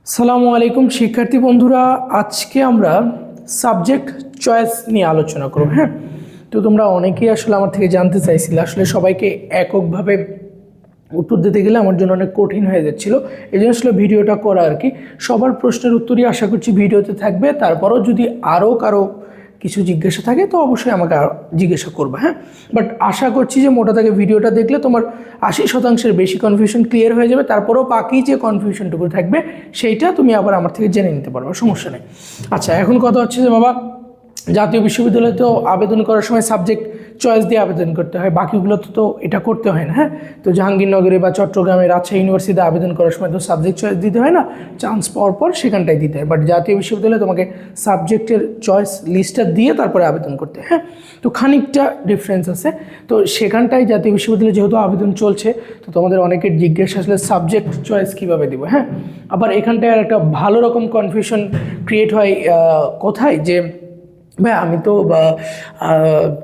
আসসালামু আলাইকুম শিক্ষার্থী বন্ধুরা, আজকে আমরা সাবজেক্ট চয়েস নিয়ে আলোচনা করব। হ্যাঁ, তো তোমরা অনেকেই আসলে আমার থেকে জানতে চাইছিলে, আসলে সবাইকে এককভাবে উত্তর দিতে গেলে আমার জন্য অনেক কঠিন হয়ে যাচ্ছিলো। এই জন্য আসলে ভিডিওটা করা আর কি। সবার প্রশ্নের উত্তরই আশা করছি ভিডিওতে থাকবে। তারপরও যদি আরও কারো কিছু জিজ্ঞাসা থাকে তো অবশ্যই আমাকে জিজ্ঞাসা করবে। হ্যাঁ, বাট আশা করছি যে মোটা থেকে ভিডিওটা দেখলে তোমার 80% বেশি কনফিউশন ক্লিয়ার হয়ে যাবে। তারপরেও বাকি যে কনফিউশনটুকু থাকবে সেইটা তুমি আবার আমার থেকে জেনে নিতে পারবে, সমস্যা নেই। আচ্ছা, এখন কথা হচ্ছে যে বাবা, জাতীয় বিশ্ববিদ্যালয়ে তো আবেদন করার সময় সাবজেক্ট চয়েস দিয়ে আবেদন করতে হয়, বাকিগুলোতে তো এটা করতে হয় না। হ্যাঁ, তো জাহাঙ্গীরনগরে বা চট্টগ্রামে রাজশাহী ইউনিভার্সিটিতে আবেদন করার সময় তো সাবজেক্ট চয়েস দিতে হয় না, চান্স পাওয়ার পর সেখানটাই দিতে হয়। বাট জাতীয় বিশ্ববিদ্যালয়ে তোমাকে সাবজেক্টের চয়েস লিস্টটা দিয়ে তারপরে আবেদন করতে হয়। হ্যাঁ, তো খানিকটা ডিফারেন্স আছে। তো সেখানটায় জাতীয় বিশ্ববিদ্যালয়ে যেহেতু আবেদন চলছে, তো তোমাদের অনেকের জিজ্ঞাসা আসলে সাবজেক্ট চয়েস কীভাবে দেবো। হ্যাঁ, আবার এখানটায় আর একটা ভালো রকম কনফিউশন ক্রিয়েট হয় কোথায়, যে ভাই আমি তো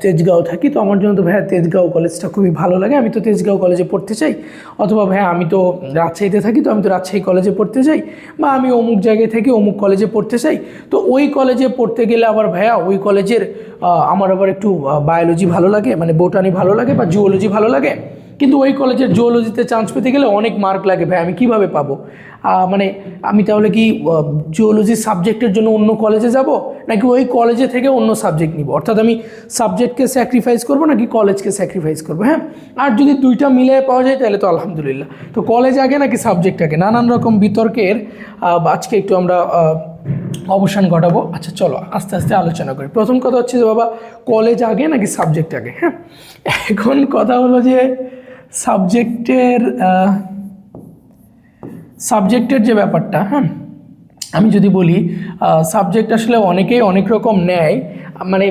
তেজগাঁও থাকি, তো আমার জন্য তো ভাইয়া তেজগাঁও কলেজটা খুবই ভালো লাগে, আমি তো তেজগাঁও কলেজে পড়তে চাই। অথবা ভাইয়া আমি তো রাজশাহীতে থাকি, তো আমি তো রাজশাহী কলেজে পড়তে চাই। বা আমি অমুক জায়গায় থাকি, অমুক কলেজে পড়তে চাই। তো ওই কলেজে পড়তে গেলে আবার ভাইয়া ওই কলেজের আমার আবার একটু বায়োলজি ভালো লাগে, মানে বোটানি ভালো লাগে বা জুওলজি ভালো লাগে, কিন্তু ওই কলেজের জুওলজিতে চান্স পেতে গেলে অনেক মার্ক লাগে। ভাই আমি কিভাবে পাবো? মানে আমি তাহলে কি জুওলজি সাবজেক্টের জন্য অন্য কলেজে যাব, নাকি ওই কলেজে থেকে অন্য সাবজেক্ট নিব? অর্থাৎ আমি সাবজেক্টকে স্যাক্রিফাইস করবো নাকি কলেজকে স্যাক্রিফাইস করবো? হ্যাঁ, আর যদি দুইটা মিলে পাওয়া যায় তাহলে তো আলহামদুলিল্লাহ। তো কলেজ আগে নাকি সাবজেক্ট আগে, নানান রকম বিতর্কের আজকে একটু আমরা অবসান ঘটাবো। আচ্ছা চলো আস্তে আস্তে আলোচনা করি। প্রথম কথা হচ্ছে যে বাবা, কলেজ আগে নাকি সাবজেক্ট আগে? হ্যাঁ, এখন কথা হলো যে সাবজেক্টের যে ব্যাপারটা, হ্যাঁ আমি যদি বলি সাবজেক্ট আসলে অনেকেই অনেক রকম নেয়, মানে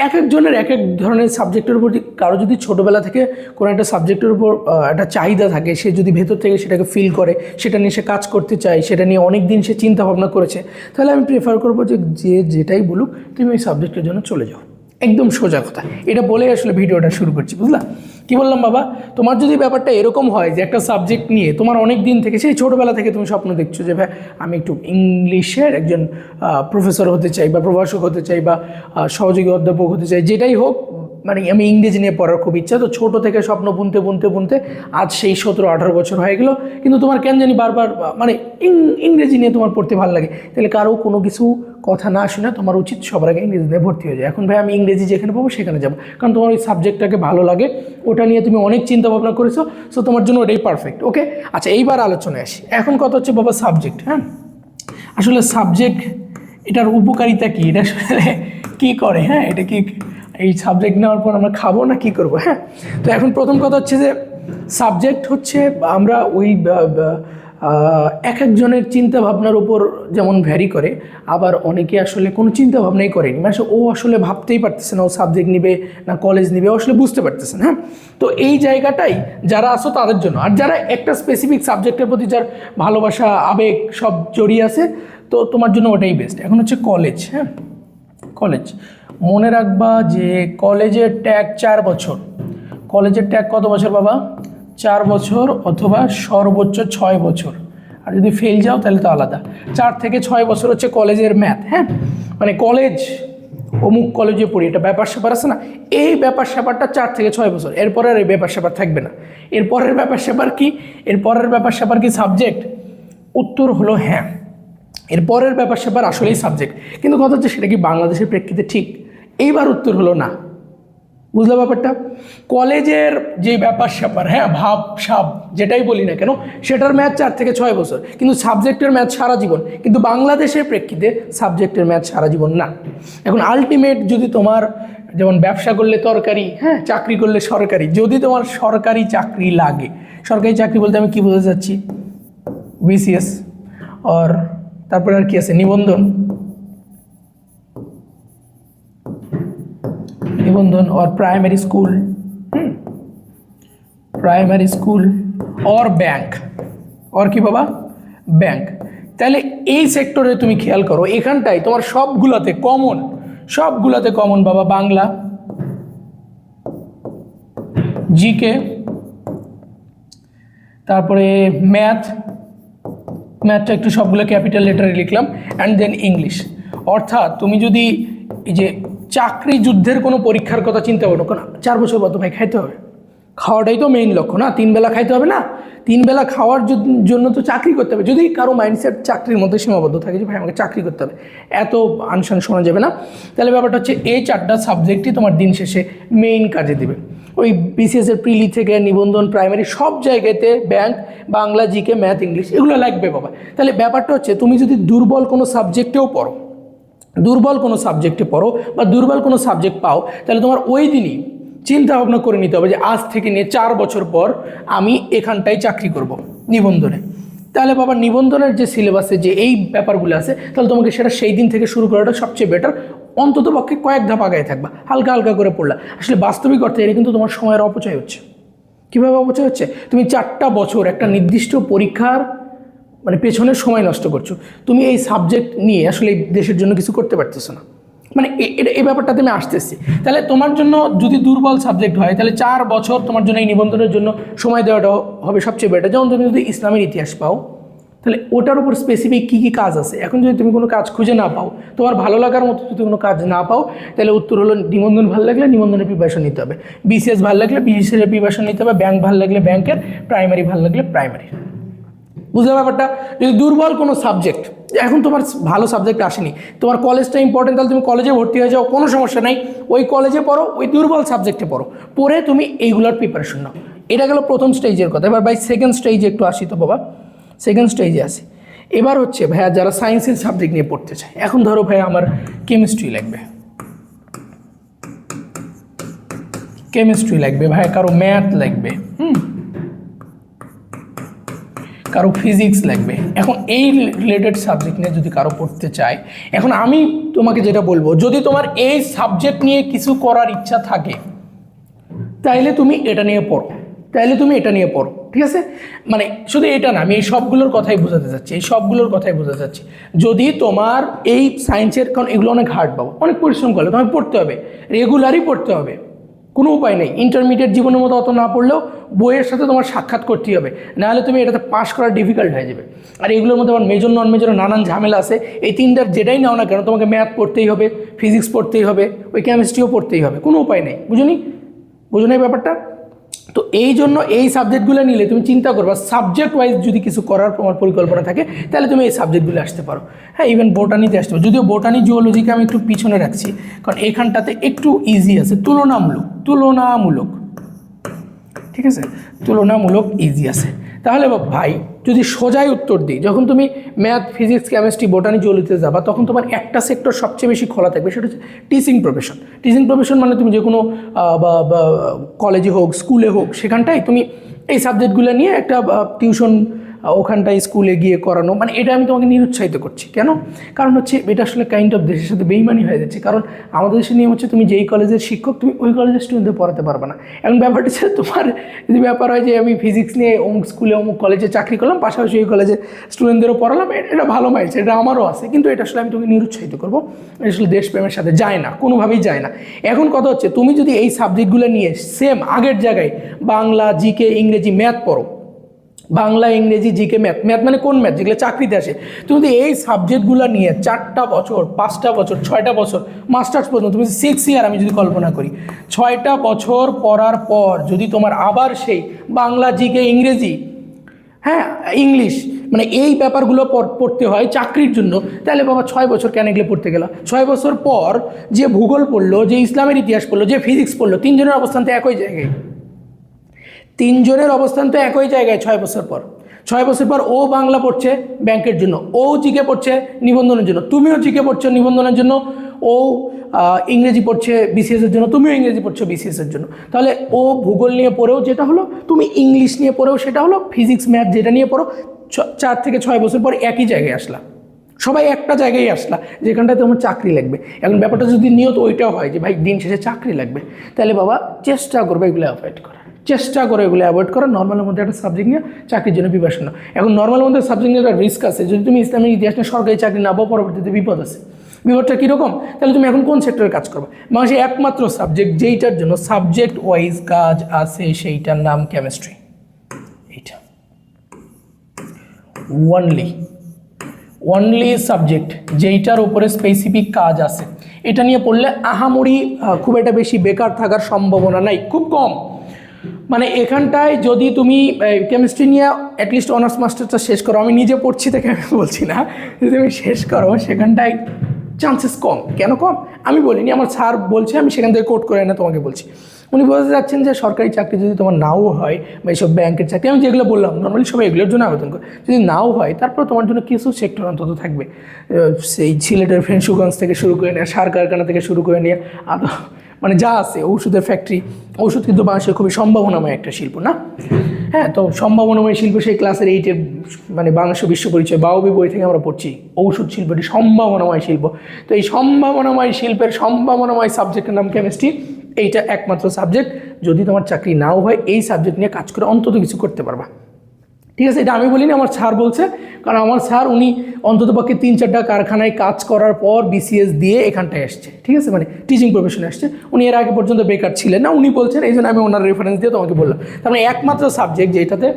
এক একজনের এক এক ধরনের সাবজেক্টের উপর। কারো যদি ছোটোবেলা থেকে কোনো একটা সাবজেক্টের উপর একটা চাহিদা থাকে, সে যদি ভেতর থেকে সেটাকে ফিল করে, সেটা নিয়ে সে কাজ করতে চায়, সেটা নিয়ে অনেক দিন সে চিন্তা ভাবনা করেছে, তাহলে আমি প্রেফার করবো যে যেটাই বলুক তুমি ওই সাবজেক্টের জন্য চলে যাও। একদম সোজা কথা, এটা বলেই আসলে ভিডিওটা শুরু করছি, বুঝলা? কি বললাম বাবা, তোমার যদি ব্যাপারটা এরকম হয় যে একটা সাবজেক্ট নিয়ে তোমার অনেক দিন থেকে, সেই ছোটোবেলা থেকে তুমি স্বপ্ন দেখছো যে ভাই আমি একটু ইংলিশের একজন প্রফেসর হতে চাই, বা প্রভাষক হতে চাই, বা সহযোগী অধ্যাপক হতে চাই, যেটাই হোক, মানে আমি ইংরেজি নিয়ে পড়ার খুব ইচ্ছা। তো ছোটো থেকে স্বপ্ন বুনতে বুনতে বুনতে আজ সেই 17-18 বছর হয়ে গেল, কিন্তু তোমার কেন জানি বারবার মানে ইংরেজি নিয়ে তোমার পড়তে ভালো লাগে। তাহলে কারো কোনো কিছু কথা না শুনে তোমার উচিত সবার আগে ইংরেজি নিয়ে ভর্তি হয়ে যায়। এখন ভাই আমি ইংরেজি যেখানে পাবো সেখানে যাবো, কারণ তোমার ওই সাবজেক্টটাকে ভালো লাগে, ওটা নিয়ে তুমি অনেক চিন্তা ভাবনা করেছো, সো তোমার জন্য ওটাই পারফেক্ট। ওকে, আচ্ছা এইবার আলোচনায় আসি। এখন কথা হচ্ছে বাবা সাবজেক্ট। হ্যাঁ, আসলে সাবজেক্ট এটার উপকারিতা কী, এটা আসলে কী করে? হ্যাঁ, এটা কি এই সাবজেক্ট নেওয়ার পর আমরা খাবো না কী করবো? হ্যাঁ, তো এখন প্রথম কথা হচ্ছে যে সাবজেক্ট হচ্ছে আমরা ওই এক একজনের চিন্তা ভাবনার উপর যেমন ভ্যারি করে, আবার অনেকে আসলে কোনো চিন্তা ভাবনাই করেনি, মানে ও আসলে ভাবতেই পারতেছে না ও সাবজেক্ট নিবে না কলেজ নিবে, ও আসলে বুঝতে পারতেছে না। হ্যাঁ, তো এই জায়গাটাই যারা আসো তাদের জন্য। আর যারা একটা স্পেসিফিক সাবজেক্টের প্রতি যার ভালোবাসা আবেগ সব জড়িয়ে আছে, তো তোমার জন্য ওটাই বেস্ট। এখন হচ্ছে কলেজ। হ্যাঁ, কলেজ মনে রাখবা যে কলেজের ট্যাগ 4 বছর। কলেজের ট্যাগ কত বছর বাবা? 4 বছর, অথবা সর্বোচ্চ 6 বছর। আর যদি ফেল যাও তাহলে তো আলাদা। 4 থেকে 6 বছর হচ্ছে কলেজের ম্যাথ। হ্যাঁ, মানে কলেজ অমুক কলেজে পড়ি, এটা ব্যাপার স্যাপার আছে না, এই ব্যাপার স্যাপারটা 4 থেকে 6 বছর। এরপরে আর এই ব্যাপার স্যাপার থাকবে না। এরপরের ব্যাপার স্যাপার কি? এরপরের ব্যাপার স্যাপার কি সাবজেক্ট? উত্তর হলো হ্যাঁ, এরপরের ব্যাপার স্যাপার আসলেই সাবজেক্ট। কিন্তু কথা হচ্ছে সেটা কি বাংলাদেশের প্রেক্ষিতে ঠিক? এইবার উত্তর হলো না। বুঝলে ব্যাপারটা? কলেজের যে ব্যাপার স্যাপার, হ্যাঁ ভাব সাব যেটাই বলি না কেন, সেটার ম্যাথ 4 থেকে 6 বছর, কিন্তু সাবজেক্টের ম্যাথ সারা জীবন। কিন্তু বাংলাদেশের প্রেক্ষিতে সাবজেক্টের ম্যাথ সারা জীবন না। এখন আলটিমেট যদি তোমার, যেমন ব্যবসা করলে তরকারি, হ্যাঁ চাকরি করলে সরকারি, যদি তোমার সরকারি চাকরি লাগে, সরকারি চাকরি বলতে আমি কী বোঝাতে চাচ্ছি? বিসিএস আর তারপরে আর কি আছে, নিবন্ধন, निबंधन और प्राइमरी स्कूल, प्राइमरी स्कूल और बैंक, और কি বাবা? ব্যাংক। তাহলে এই সেক্টরে তুমি খেয়াল করো, এখানটাই তোমার সবগুলাতে কমন, সবগুলাতে কমন বাবা বাংলা, জিকে, তারপরে ম্যাথ, ম্যাথটা একটু সবগুলো ক্যাপিটাল লেটারে লিখলাম, অ্যান্ড দেন ইংলিশ। অর্থাৎ তুমি যদি এই যে চাকরি যুদ্ধের কোনো পরীক্ষার কথা চিন্তা করো, কারণ 4 বছর কত ভাই খাইতে হবে, খাওয়াটাই তো মেইন লক্ষ্য না, 3 বেলা খাইতে হবে না, 3 বেলা খাওয়ার জন্য তো চাকরি করতে হবে। যদি কারো মাইন্ডসেট চাকরির মধ্যে সীমাবদ্ধ থাকে যে ভাই আমাকে চাকরি করতে হবে, এত আনশান শোনা যাবে না, তাহলে ব্যাপারটা হচ্ছে এই 4টা সাবজেক্টই তোমার দিন শেষে মেইন কাজে দেবে। ওই বিসিএসের প্রিলি থেকে নিবন্ধন, প্রাইমারি সব জায়গাতে bank, Bangla, GK, math, English এগুলো লাগবে বাবা। তাহলে ব্যাপারটা হচ্ছে তুমি যদি দুর্বল কোনো সাবজেক্টে পড়ো বা দুর্বল কোনো সাবজেক্ট পাও, তাহলে তোমার ওই দিনই চিন্তা ভাবনা করে নিতে হবে যে আজ থেকে নিয়ে 4 বছর পর আমি এখানটায় চাকরি করব নিবন্ধনে। তাহলে বাবা নিবন্ধনের যে সিলেবাসে যে এই ব্যাপারগুলো আছে, তাহলে তোমাকে সেটা সেই দিন থেকে শুরু করাটা সবচেয়ে বেটার। অন্তত পক্ষে কয়েক ধাপ আগায় থাকবা, হালকা হালকা করে পড়লা। আসলে বাস্তবিক অর্থে এটা কিন্তু তোমার সময়ের অপচয় হচ্ছে। কীভাবে অপচয় হচ্ছে? তুমি 4টা বছর একটা নির্দিষ্ট পরীক্ষার পেছনে সময় নষ্ট করছো। তুমি এই সাবজেক্ট নিয়ে আসলে এই দেশের জন্য কিছু করতে পারতেছো না। এই ব্যাপারটাতে আমি আসতেছি। তাহলে তোমার জন্য যদি দুর্বল সাবজেক্ট হয়, তাহলে 4 বছর তোমার জন্য এই নিবন্ধনের জন্য সময় দেওয়াটা হবে সবচেয়ে বেটার। যেমন তুমি যদি ইসলামের ইতিহাস পাও, তাহলে ওটার উপর স্পেসিফিক কী কী কাজ আছে, এখন যদি তুমি কোনো কাজ খুঁজে না পাও, তোমার ভালো লাগার মতো যদি কোনো কাজ না পাও, তাহলে উত্তর হলো নিবন্ধন ভালো লাগলে নিবন্ধনের প্রিপারেশন নিতে হবে, বিসিএস ভালো লাগলে বিসিএসের প্রিপারেশন নিতে হবে, ব্যাংক ভালো লাগলে ব্যাংকের, প্রাইমারি ভালো লাগলে প্রাইমারি। বুঝলে ব্যাপারটা? যদি দুর্বল কোনো সাবজেক্ট, এখন তোমার ভালো সাবজেক্ট আসেনি, তোমার কলেজটা ইম্পর্টেন্ট, তাহলে তুমি কলেজে ভর্তি হয়ে যাও, কোনো সমস্যা নাই, ওই কলেজে পড়ো, ওই দুর্বল সাবজেক্টে পড়ে তুমি এইগুলোর প্রিপারেশন নাও। এটা গেল প্রথম স্টেজের কথা। এবার ভাই সেকেন্ড স্টেজে একটু আসি তো বাবা, সেকেন্ড স্টেজে আসি। এবার হচ্ছে ভাইয়া যারা সায়েন্সের সাবজেক্ট নিয়ে পড়তে চায়, এখন ধরো ভাইয়া আমার কেমিস্ট্রি লাগবে ভাইয়া, কারো ম্যাথ লাগবে, কারো ফিজিক্স লাগবে। এখন এই রিলেটেড সাবজেক্ট নিয়ে যদি কারো পড়তে চায়, এখন আমি তোমাকে যেটা বলবো, যদি তোমার এই সাবজেক্ট নিয়ে কিছু করার ইচ্ছা থাকে, তাইলে তুমি এটা নিয়ে পড়ো, ঠিক আছে? শুধু এটা না, আমি এই সবগুলোর কথাই বোঝাতে চাচ্ছি। যদি তোমার এই সায়েন্সের, কারণ এগুলো অনেক হার্ড পাবো, অনেক পরিশ্রম করলে তোমাকে পড়তে হবে, রেগুলারই পড়তে হবে, কোনো উপায় নেই। ইন্টারমিডিয়েট জীবনের মতো অত না পড়লেও বইয়ের সাথে তোমার সাক্ষাৎ করতেই হবে, নাহলে তুমি এটাতে পাস করা ডিফিকাল্ট হয়ে যাবে। আর এগুলোর মধ্যে আমার মেজর নন মেজর নানান ঝামেলা আছে। এই 3টার যেটাই নাও না কেন, তোমাকে ম্যাথ পড়তেই হবে, ফিজিক্স পড়তেই হবে, ওই কেমিস্ট্রিও পড়তেই হবে, কোনো উপায় নেই। বুঝো না এই ব্যাপারটা? তো এই জন্য এই সাবজেক্টগুলো নিলে তুমি চিন্তা করবা, সাবজেক্ট ওয়াইজ যদি কিছু করার তোমার পরিকল্পনা থাকে, তাহলে তুমি এই সাবজেক্টগুলো আসতে পারো। হ্যাঁ, ইভেন বোটানিতে আসতে পারো, যদিও বোটানি জুওলজিকে আমি একটু পিছনে রাখছি, কারণ এখানটাতে একটু ইজি আছে, তুলনামূলক, ঠিক আছে, তুলনামূলক ইজি আছে। তাহলে ভাই যদি সোজাই উত্তর দিই, যখন তুমি ম্যাথ, ফিজিক্স, কেমিস্ট্রি, বোটানি, জুওলজিতে যাবা, তখন তোমার একটা সেক্টর সবচেয়ে বেশি খোলা থাকবে, সেটা হচ্ছে টিচিং প্রফেশন। মানে তুমি যে কোনো কলেজে হোক, স্কুলে হোক, সেখানটায় তুমি এই সাবজেক্টগুলো নিয়ে একটা টিউশন ওখানটায় স্কুলে গিয়ে করানো, এটা আমি তোমাকে নিরুৎসাহিত করছি। কেন? কারণ হচ্ছে এটা আসলে কাইন্ড অফ দেশের সাথে বেইমানি হয়ে যাচ্ছে। কারণ আমাদের দেশের নিয়ম হচ্ছে, তুমি যেই কলেজের শিক্ষক, তুমি ওই কলেজের স্টুডেন্টদের পড়াতে পারবে না। এখন ব্যাপারটা হচ্ছে, তোমার যদি ব্যাপার হয় যে আমি ফিজিক্স নিয়ে অমুক স্কুলে অমুক কলেজে চাকরি করলাম, পাশাপাশি ওই কলেজের স্টুডেন্টদেরও পড়ালাম, এটা ভালো মাইন্ডসেট, এটা আমারও আছে, কিন্তু এটা আসলে আমি তোকে নিরুৎসাহিত করবো। এটা আসলে দেশপ্রেমের সাথে যায় না, কোনোভাবেই যায় না। এখন কথা হচ্ছে, তুমি যদি এই সাবজেক্টগুলো নিয়ে সেম আগের জায়গায় বাংলা, জিকে, ইংরেজি, ম্যাথ পড়ো, বাংলা, ইংরেজি, জিকে, ম্যাথ মানে কোন ম্যাথ যেগুলো চাকরিতে আসে, তুমি যদি এই সাবজেক্টগুলো নিয়ে 4টা বছর, 5টা বছর, 6টা বছর, মাস্টার্স পর্যন্ত, তুমি 6 ইয়ার আমি যদি কল্পনা করি, 6টা বছর পড়ার পর যদি তোমার আবার সেই বাংলা, জিকে, ইংরেজি, হ্যাঁ ইংলিশ, এই ব্যাপারগুলো পড়তে হয় চাকরির জন্য, তাহলে বাবা 6 বছর কেন এগুলো পড়তে গেল? 6 বছর পর যে ভূগোল পড়লো, যে ইসলামের ইতিহাস পড়লো, যে ফিজিক্স পড়লো, 3 জনের অবস্থান তো একই জায়গায়, 6 বছর পর। 6 বছর পর ও বাংলা পড়ছে ব্যাংকের জন্য, ও জিকে পড়ছে নিবন্ধনের জন্য, তুমিও জিকে পড়ছো নিবন্ধনের জন্য, ও ইংরেজি পড়ছে বিসিএসের জন্য, তুমিও ইংরেজি পড়ছো বিসিএসের জন্য। তাহলে ও ভূগোল নিয়ে পড়েও যেটা হলো, তুমি ইংলিশ নিয়ে পড়েও সেটা হলো, ফিজিক্স, ম্যাথ যেটা নিয়ে পড়ো, 4 থেকে 6 বছর পর একই জায়গায় আসলা, সবাই একটা জায়গায় আসলা, যেখানটায় তোমার চাকরি লাগবে। এখন ব্যাপারটা যদি নিয়ত ওইটাও হয় যে ভাই দিন শেষে চাকরি লাগবে, তাহলে বাবা চেষ্টা করবে এগুলো অ্যাভয়েড করা, নর্মালের মধ্যে একটা সাবজেক্ট নিয়ে চাকরির জন্য প্রিপারেশন নাও। এখন নর্মালের মধ্যে সাবজেক্ট নিয়ে একটা রিস্ক আছে, যদি তুমি ইসলামিক ইতিহাস নিয়ে সরকারি চাকরি না পাও, পরবর্তীতে বিপদ আছে। বিপদটা কীরকম? তাহলে তুমি এখন কোন সেক্টরে কাজ করবে? মানুষের একমাত্র সাবজেক্ট যেইটার জন্য সাবজেক্ট ওয়াইজ কাজ আছে, সেইটার নাম কেমিস্ট্রি। এইটা ওনলি অনলি সাবজেক্ট যেইটার উপরে স্পেসিফিক কাজ আছে, এটা নিয়ে পড়লে আহামরি খুব একটা বেশি বেকার থাকার সম্ভাবনা নাই, খুব কম। মানে এখানটায় যদি তুমি কেমিস্ট্রি নিয়ে অ্যাটলিস্ট অনার্স মাস্টারটা শেষ করো, আমি নিজে পড়ছি থেকে আমি বলছি না, যদি তুমি শেষ করো সেখানটায় চান্সেস কম। কেন কম আমি বলিনি, আমার স্যার বলছে, আমি সেখান থেকে কোট করে এনে তোমাকে বলছি। উনি বলতে যাচ্ছেন যে সরকারি চাকরি যদি তোমার নাও হয় বা এইসব ব্যাংকের চাকরি, আমি যেগুলো বললাম নর্মালি সবাই এগুলোর জন্য আবেদন করে, যদি নাও হয় তারপর তোমার জন্য কিছু সেক্টর অন্তত থাকবে। সেই সিলেটের ফেঞ্চুগঞ্জ থেকে শুরু করে নিয়ে, সার কারখানা থেকে শুরু করে নিয়ে আদৌ মানে যা আছে, ঔষধের ফ্যাক্টরি, ঔষধ কিন্তু বাংলাদেশের খুবই সম্ভাবনাময় একটা শিল্প না? হ্যাঁ, তো সম্ভাবনাময় শিল্প সেই ক্লাসের 8-এর মানে বাংলাদেশের বিশ্ব পরিচয় বাউবি বই থেকে আমরা পড়ছি, ঔষধ শিল্পটি সম্ভাবনাময় শিল্প। তো এই সম্ভাবনাময় শিল্পের সম্ভাবনাময় সাবজেক্টের নাম কেমিস্ট্রি। এইটা একমাত্র সাবজেক্ট, যদি তোমার চাকরি নাও হয় এই সাবজেক্ট নিয়ে কাজ করে অন্তত কিছু করতে পারবা। ঠিক আছে, এটা আমি বলিনি, আমার স্যার বলছে। কারণ আমার স্যার উনি অন্ততপক্ষে 3-4টা কারখানায় কাজ করার পর বিসিএস দিয়ে এখানটায় আসছে। ঠিক আছে, মানে টিচিং প্রফেশনে আসছে। উনি এর আগে পর্যন্ত বেকার ছিলেন না, উনি বলছেন, এই জন্য আমি ওনার রেফারেন্স দিয়ে তোমাকে বললাম। তার মানে একমাত্র সাবজেক্ট যেটাতে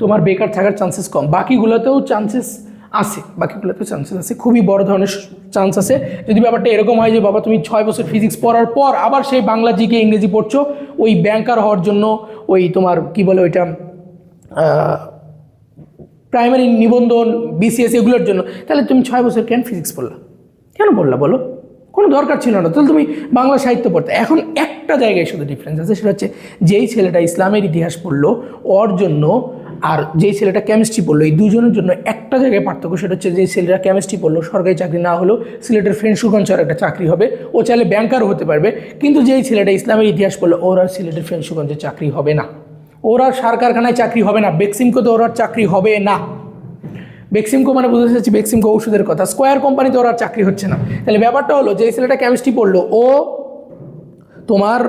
তোমার বেকার থাকার চান্সেস কম, বাকিগুলোতেও চান্সেস আছে, খুবই বড় ধরনের চান্স আছে। যদি ব্যাপারটা এরকম হয় যে বাবা তুমি 6 বছর ফিজিক্স পড়ার পর আবার সেই বাংলা জিকে ইংরেজি পড়ছো ওই ব্যাংকার হওয়ার জন্য, ওই তোমার কি বলে ওইটা প্রাইমারি নিবন্ধন বিসিএস এগুলোর জন্য, তাহলে তুমি 6 বছর কেন ফিজিক্স পড়লা, কেন পড়লা বলো? কোনো দরকার ছিল না, তাহলে তুমি বাংলা সাহিত্য পড়তে। এখন একটা জায়গায় শুধু ডিফারেন্স আছে, সেটা হচ্ছে যেই ছেলেটা ইসলামের ইতিহাস পড়লো ওর জন্য আর যেই ছেলেটা কেমিস্ট্রি পড়লো, এই দুজনের জন্য একটা জায়গায় পার্থক্য। সেটা হচ্ছে যে ছেলেটা কেমিস্ট্রি পড়লো সরকারি চাকরি না হলেও সিলেটের ফেঞ্চুগঞ্জের একটা চাকরি হবে, ও চাইলে ব্যাংকারও হতে পারবে। কিন্তু যেই ছেলেটা ইসলামের ইতিহাস পড়লো ওর আর সিলেটের ফেঞ্চুগঞ্জের চাকরি হবে না, ওর আর সার কারখানায় চাকরি হবে না, বেক্সিমকোতে ওর আর চাকরি হবে না। বেক্সিমকো মানে বুঝতে চাচ্ছি বেক্সিমকো ওষুধের কথা, স্কোয়ার কোম্পানিতে ওর আর চাকরি হচ্ছে না। তাহলে ব্যাপারটা হলো যে ছেলেটা কেমিস্ট্রি পড়লো ও তোমার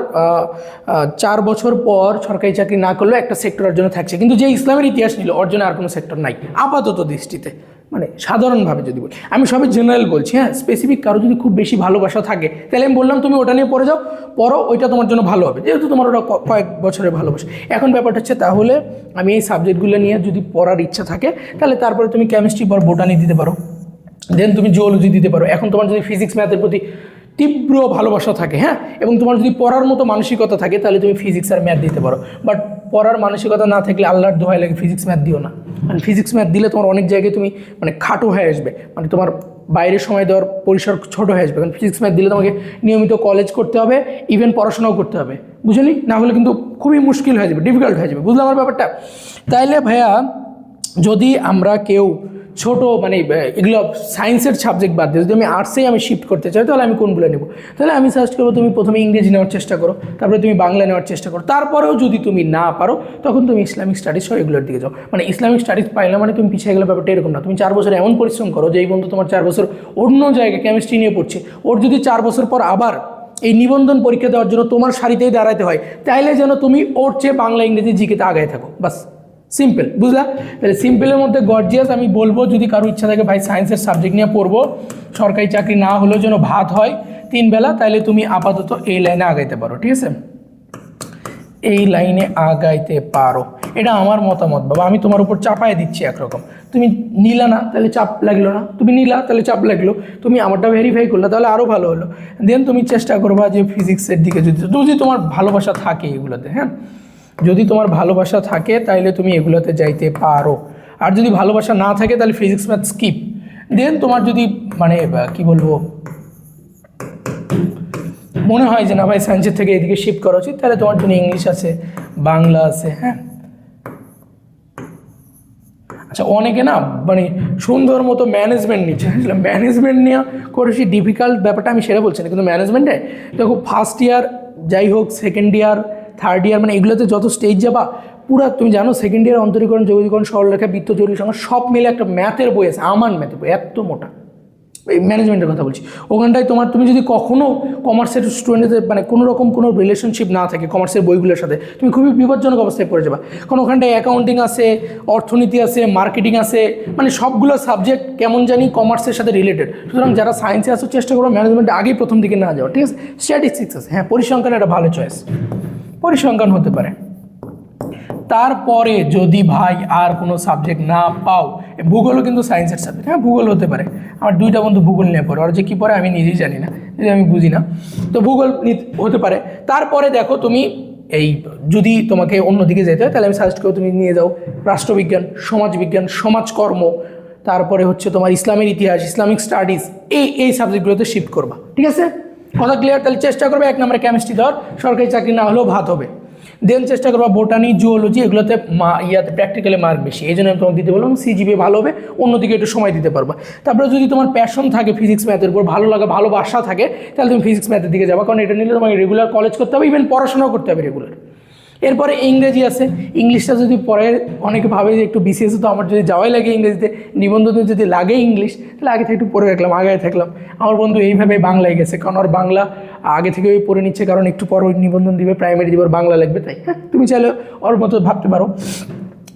4 বছর পর সরকারি চাকরি না করলেও একটা সেক্টরের জন্য থাকছে, কিন্তু যে ইসলামের ইতিহাস নিল ওর জন্য আর কোনো সেক্টর নাই আপাতত দৃষ্টিতে। মানে সাধারণভাবে যদি বলি, আমি সবই জেনারেল বলছি। হ্যাঁ, স্পেসিফিক কারো যদি খুব বেশি ভালোবাসা থাকে তাহলে আমি বললাম তুমি ওটা নিয়ে পড়ে যাও, পড়ো, ওইটা তোমার জন্য ভালো হবে, যেহেতু তোমার ওটা কয়েক বছরের ভালোবাসা। এখন ব্যাপারটা হচ্ছে তাহলে আমি এই সাবজেক্টগুলো নিয়ে যদি পড়ার ইচ্ছা থাকে তাহলে তারপরে তুমি কেমিস্ট্রি পর বোটানি দিতে পারো, দেন তুমি জিওলজি দিতে পারো। এখন তোমার যদি ফিজিক্স ম্যাথের প্রতি তীব্র ভালোবাসা থাকে, হ্যাঁ, এবং তোমার যদি পড়ার মতো মানসিকতা থাকে তাহলে তুমি ফিজিক্স আর ম্যাথ দিতে পারো। বাট পড়ার মানসিকতা না থাকলে আল্লাহর দোহাই লাগে ফিজিক্স ম্যাথ দিও না। মানে ফিজিক্স ম্যাথ দিলে তোমার অনেক জায়গায় তুমি মানে খাটো হয়ে আসবে, মানে তোমার বাইরের সময় দেওয়ার পরিসর ছোট হয়ে আসবে। কারণ ফিজিক্স ম্যাথ দিলে তোমাকে নিয়মিত কলেজ করতে হবে, ইভেন পড়াশোনাও করতে হবে, বুঝলি? না হলে কিন্তু খুবই মুশকিল হয়ে যাবে, ডিফিকাল্ট হয়ে যাবে। বুঝলাম আমার ব্যাপারটা? তাইলে ভাইয়া যদি আমরা কেউ ছোটো মানে এগুলো সায়েন্সের সাবজেক্ট বাদ দিয়ে যদি আমি আর্টসেই আমি শিফট করতে চাই তাহলে আমি কোনগুলো নেব? তাহলে আমি সাজেস্ট করবো তুমি প্রথমে ইংরেজি নেওয়ার চেষ্টা করো, তারপরে তুমি বাংলা নেওয়ার চেষ্টা করো, তারপরেও যদি তুমি না পারো তখন তুমি ইসলামিক স্টাডিজ সহ এগুলোর দিকে যাও। মানে ইসলামিক স্টাডিজ পাইলে মানে তুমি পিছিয়ে গেলে, ব্যাপারটা এরকম না। তুমি 4 বছর এমন পরিশ্রম করো যে এই বন্ধু তোমার 4 বছর অন্য জায়গায় কেমিস্ট্রি নিয়ে পড়ছে, ওর যদি 4 বছর পর আবার এই নিবন্ধন পরীক্ষা দেওয়ার জন্য তোমার সারিতেই দাঁড়াতে হয়, তাইলে যেন তুমি ওর চেয়ে বাংলা ইংরেজি জিকেতে আগায় থাকো, বাস। সিম্পল, বুঝলা? তাহলে সিম্পলের মধ্যে গর্জিয়াস আমি বলবো, যদি কারো ইচ্ছা থাকে ভাই সায়েন্সের সাবজেক্ট নিয়ে পড়বো, সরকারি চাকরি না হলেও যেন ভাত হয় 3 বেলা, তাহলে তুমি আপাতত এই লাইনে আগাইতে পারো। ঠিক আছে, এই লাইনে আগাইতে পারো, এটা আমার মতামত বাবা। আমি তোমার উপর চাপায় দিচ্ছি একরকম। তুমি নিলা না তাহলে চাপ লাগলো না, তুমি নিলা তাহলে চাপ লাগলো, তুমি আমারটা ভেরিফাই করলে তাহলে আরও ভালো হলো। দেন তুমি চেষ্টা করবা যে ফিজিক্সের দিকে যদি তোমার ভালোবাসা থাকে এগুলোতে, হ্যাঁ, যদি তোমার ভালোবাসা থাকে তাহলে তুমি এগুলোতে যাইতে পারো। আর যদি ভালোবাসা না থাকে তাহলে ফিজিক্স ম্যাথ স্কিপ। দেন তোমার যদি মানে কি বলবো মনে হয় যে না ভাই সায়েন্সের থেকে এদিকে শিফট করা উচিত, তাহলে তোমার জন্য ইংলিশ আছে, বাংলা আছে। হ্যাঁ, আচ্ছা, অনেকে না মানে সুন্দর মতো ম্যানেজমেন্ট নিচ্ছে, ম্যানেজমেন্ট নিয়ে করেছি ডিফিকাল্ট ব্যাপারটা আমি সেটা বলছি না, কিন্তু ম্যানেজমেন্টে দেখো ফার্স্ট ইয়ার যাই হোক, সেকেন্ড ইয়ার, থার্ড ইয়ার, মানে এগুলোতে যত স্টেজ যাবা পুরো, তুমি জানো সেকেন্ড ইয়ার অন্তরীকরণ, যৌগীকরণ, সরলরেখা, বৃত্ত, জটিল সংখ্যা সব মিলে একটা ম্যাথের বই আছে, আমার ম্যাথের বই এত মোটা, এই ম্যানেজমেন্টের কথা বলছি। ওখানটায় তুমি যদি কখনও কমার্সের স্টুডেন্টদের মানে কোনো রকম কোনো রিলেশনশিপ না থাকে কমার্সের বইগুলোর সাথে, তুমি খুবই বিপজ্জনক অবস্থায় পড়ে যাবা। কারণ ওখানটায় অ্যাকাউন্টিং আছে, অর্থনীতি আছে, মার্কেটিং আছে, মানে সবগুলো সাবজেক্ট কেমন জানি কমার্সের সাথে রিলেটেড। সুতরাং যারা সায়েন্সে আসো চেষ্টা করো ম্যানেজমেন্টে আগেই প্রথম দিকে না যাওয়া। ঠিক আছে, স্ট্যাটিস্টিক্স আছে, হ্যাঁ, পরিসংখ্যান একটা ভালো চয়েস, পরিসংখ্যান হতে পারে। তারপরে যদি ভাই আর কোনো সাবজেক্ট না পাও, ভূগোলও কিন্তু সায়েন্সের সাবজেক্ট, হ্যাঁ ভূগোল হতে পারে। আমার 2টা বন্ধু ভূগোল নিয়ে পড়ে, আর যে কী পড়ে আমি নিজেই জানি না, যদি আমি বুঝি না, তো ভূগোল হতে পারে। তারপরে দেখো তুমি এই যদি তোমাকে অন্যদিকে যেতে হয় তাহলে আমি সাজেস্ট করবো তুমি নিয়ে যাও রাষ্ট্রবিজ্ঞান, সমাজবিজ্ঞান, সমাজকর্ম, তারপরে হচ্ছে তোমার ইসলামের ইতিহাস, ইসলামিক স্টাডিজ, এই সাবজেক্টগুলোতে শিফট করবা। ঠিক আছে, কথা ক্লিয়ার? তাহলে চেষ্টা করবে 1 নম্বরে কেমিস্ট্রি ধর, সরকারি চাকরি না হলেও ভাত হবে। দেন চেষ্টা করবা বোটানি, জুওলজি, এগুলোতে ইয়াতে প্র্যাকটিক্যালি মার্ক বেশি, এই জন্য আমি তোমাকে দিতে বললাম সিজিপিএ ভালো হবে, অন্যদিকে একটু সময় দিতে পারবা। তারপরে যদি তোমার প্যাশন থাকে ফিজিক্স ম্যাথের উপর, ভালো লাগা ভালোবাসা থাকে, তাহলে তুমি ফিজিক্স ম্যাথের দিকে যাবা, কারণ এটা নিলে তোমাকে রেগুলার কলেজ করতে হবে, ইভেন পড়াশোনাও করতে হবে রেগুলার। এরপরে ইংরেজি আছে, ইংলিশটা যদি পরে অনেকে ভাবে যে একটু বিসিএস, তো আমার যদি যাওয়াই লাগে ইংরেজিতে, নিবন্ধনে যদি লাগে ইংলিশ, তাহলে আগে থেকে একটু পড়ে রাখলাম, আগে থাকলাম। আমার বন্ধু এইভাবে বাংলায় গেছে, কারণ ওর বাংলা আগে থেকে ওই পড়ে নিচ্ছে, কারণ একটু পর ওই নিবন্ধন দিবে, প্রাইমারি দিবে, ওর বাংলা লাগবে, তাই হ্যাঁ তুমি চাইলে ওর মতো ভাবতে পারো।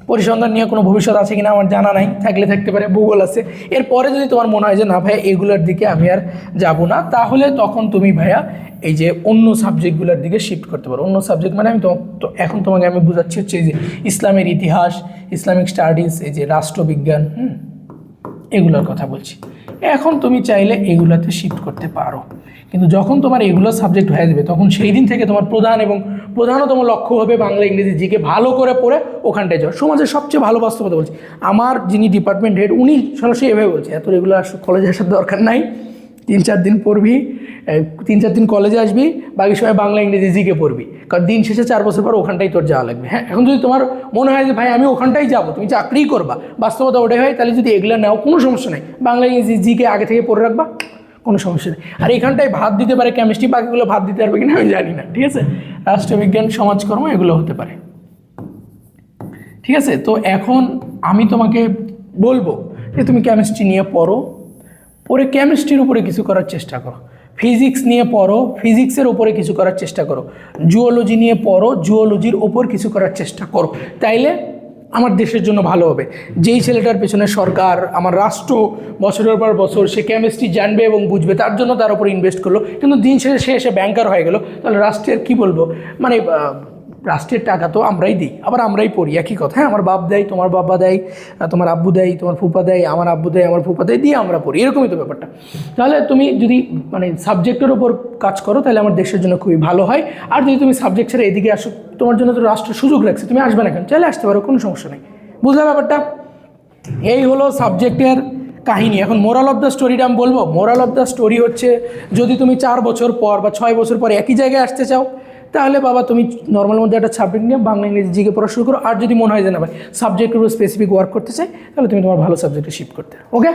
পরিসংখ্যান নিয়ে কোনো ভবিষ্যৎ আছে কিনা আমার জানা নাই, থাকলে থাকতে পারে। ভূগোল আছে। এরপরে যদি তোমার মনে হয় যে না ভাইয়া এগুলোর দিকে আমি আর যাব না, তাহলে তখন তুমি ভাইয়া এই যে অন্য সাবজেক্টগুলোর দিকে শিফট করতে পারো। অন্য সাবজেক্ট মানে আমি তো এখন তোমাকে আমি বোঝাচ্ছি হচ্ছে এই যে ইসলামের ইতিহাস, ইসলামিক স্টাডিজ, এই যে রাষ্ট্রবিজ্ঞান, এগুলোর কথা বলছি। এখন তুমি চাইলে এগুলোতে শিফট করতে পারো, কিন্তু যখন তোমার এগুলো সাবজেক্ট হয়ে যাবে তখন সেই দিন থেকে তোমার প্রধান এবং প্রধানতম লক্ষ্য হবে বাংলা ইংরেজি জিকে ভালো করে পড়ে ওখানটায় যাওয়া। সমাজের সবচেয়ে ভালো বাস্তবতা বলছি, আমার যিনি ডিপার্টমেন্ট হেড উনি সরাসরি এভাবে বলছে, এত রেগুলার কলেজে আসার দরকার নাই, 3-4 দিন পড়বি, 3-4 দিন কলেজে আসবি, বাকি সময় বাংলা ইংরেজি জিকে পড়বি, কারণ দিন শেষে 4 বছর পর ওখানটাই তোর যাওয়া লাগবে। হ্যাঁ, এখন যদি তোমার মনে হয় যে ভাই আমি ওখানটাই যাবো, তুমি চাকরিই করবা, বাস্তবতা ওটাই হয়, তাহলে যদি এগুলো নাও কোনো সমস্যা নেই, বাংলা ইংরেজি জিকে আগে থেকে পড়ে রাখবা, কোনো সমস্যা নেই। আর এখানটায় ভাত দিতে পারে কেমিস্ট্রি, বাকিগুলো ভাত দিতে পারবে কিনা আমি জানি না। ঠিক আছে, রাষ্ট্রবিজ্ঞান, সমাজকর্ম এগুলো হতে পারে। ঠিক আছে, তো এখন আমি তোমাকে বলবো যে তুমি কেমিস্ট্রি নিয়ে পড়ো, পড়ে কেমিস্ট্রির উপরে কিছু করার চেষ্টা করো, ফিজিক্স নিয়ে পড়ো, ফিজিক্সের ওপরে কিছু করার চেষ্টা করো, জুওলজি নিয়ে পড়ো, জুওলজির ওপর কিছু করার চেষ্টা করো, তাইলে আমার দেশের জন্য ভালো হবে। যেই ছেলেটার পেছনে সরকার, আমার রাষ্ট্র বছরের পর বছর সে কেমিস্ট্রি জানবে এবং বুঝবে, তার জন্য তার উপর ইনভেস্ট করলো, কিন্তু দিন শেষে সে এসে ব্যাংকার হয়ে গেল, তাহলে রাষ্ট্রের কী বলবো, মানে রাষ্ট্রের টাকা তো আমরাই দিই, আবার আমরাই পড়ি, একই কথা। হ্যাঁ, আমার বাপ দেয়, তোমার বাবা দেয়, তোমার আব্বু দেয়, তোমার ফুপা দেয়, আমার আব্বু দেয়, আমার ফুপা দেয়, দিয়ে আমরা পড়ি, এরকমই তো ব্যাপারটা। তাহলে তুমি যদি মানে সাবজেক্টের ওপর কাজ করো তাহলে আমার দেশের জন্য খুবই ভালো হয়। আর যদি তুমি সাবজেক্ট ছেড়ে এদিকে আসো, তোমার জন্য তো রাষ্ট্র সুযোগ রাখছে, তুমি আসবে না কেন, চাইলে আসতে পারো, কোনো সমস্যা নেই। বুঝলে ব্যাপারটা? এই হলো সাবজেক্টের কাহিনী। এখন মোরাল অফ দ্য স্টোরিটা আমি বলবো। মোরাল অফ দ্য স্টোরি হচ্ছে, যদি তুমি 4 বছর পর বা 6 বছর পর একই জায়গায় আসতে চাও, তাহলে বাবা তুমি নর্মাল মধ্যে একটা সাবজেক্ট নিয়ে বাংলা ইংরেজি জিকে পড়া শুরু করো। আর যদি মনে হয় যে না ভাই সাবজেক্টের উপর স্পেসিফিক ওয়ার্ক করতে চাই, তাহলে তুমি তোমার ভালো সাবজেক্টে শিফট করতে। ওকে।